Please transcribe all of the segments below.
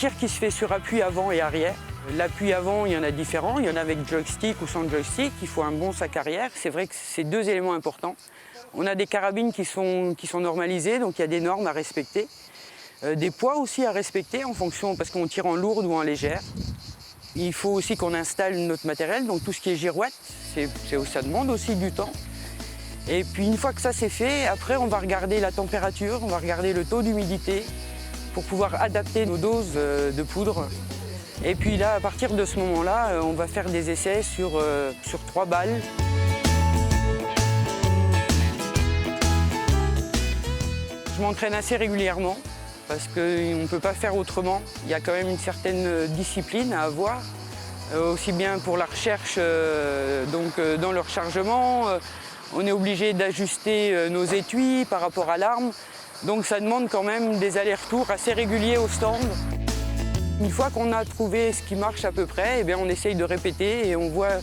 tir qui se fait sur appui avant et arrière. L'appui avant, il y en a différents. Il y en a avec joystick ou sans joystick. Il faut un bon sac arrière. C'est vrai que c'est deux éléments importants. On a des carabines qui sont normalisées, donc il y a des normes à respecter. Des poids aussi à respecter en fonction, parce qu'on tire en lourde ou en légère. Il faut aussi qu'on installe notre matériel, donc tout ce qui est girouette, ça demande aussi du temps. Et puis une fois que ça c'est fait, après on va regarder la température, on va regarder le taux d'humidité pour pouvoir adapter nos doses de poudre. Et puis là, à partir de ce moment-là, on va faire des essais sur 3 balles. Je m'entraîne assez régulièrement parce qu'on ne peut pas faire autrement. Il y a quand même une certaine discipline à avoir, aussi bien pour la recherche, dans le rechargement. On est obligé d'ajuster nos étuis par rapport à l'arme. Donc ça demande quand même des allers-retours assez réguliers au stand. Une fois qu'on a trouvé ce qui marche à peu près, eh bien on essaye de répéter et on voit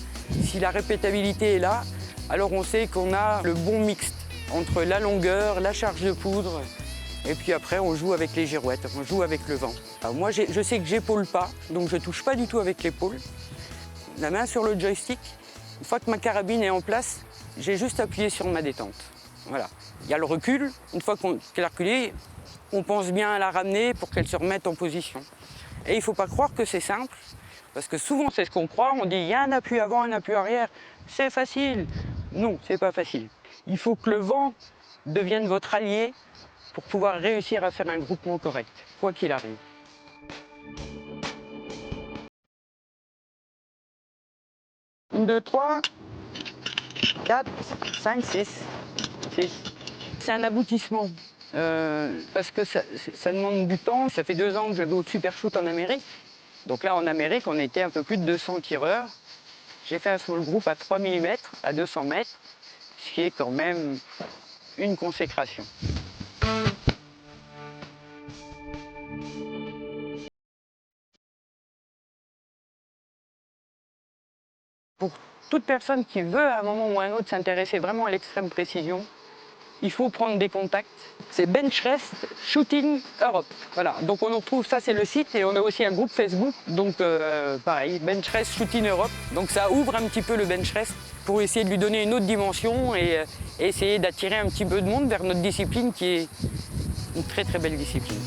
si la répétabilité est là. Alors on sait qu'on a le bon mixte entre la longueur, la charge de poudre, et puis après on joue avec les girouettes, on joue avec le vent. Alors moi je sais que j'épaule pas, donc je touche pas du tout avec l'épaule. La main sur le joystick, une fois que ma carabine est en place, j'ai juste appuyé sur ma détente. Voilà. Il y a le recul, une fois qu'elle a reculé, on pense bien à la ramener pour qu'elle se remette en position. Et il ne faut pas croire que c'est simple, parce que souvent c'est ce qu'on croit, on dit il y a un appui avant, un appui arrière, c'est facile. Non, c'est pas facile. Il faut que le vent devienne votre allié pour pouvoir réussir à faire un groupement correct, quoi qu'il arrive. 1, 2, 3, 4, 5, 6. C'est un aboutissement, parce que ça demande du temps. Ça fait 2 ans que je vais au Super Shoot en Amérique. Donc là, en Amérique, on était un peu plus de 200 tireurs. J'ai fait un small group à 3 mm, à 200 mètres, ce qui est quand même une consécration. Pour toute personne qui veut à un moment ou à un autre s'intéresser vraiment à l'extrême précision, il faut prendre des contacts. C'est Benchrest Shooting Europe. Voilà, donc on en retrouve, ça c'est le site, et on a aussi un groupe Facebook, donc pareil, Benchrest Shooting Europe. Donc ça ouvre un petit peu le Benchrest pour essayer de lui donner une autre dimension et essayer d'attirer un petit peu de monde vers notre discipline qui est une très très belle discipline.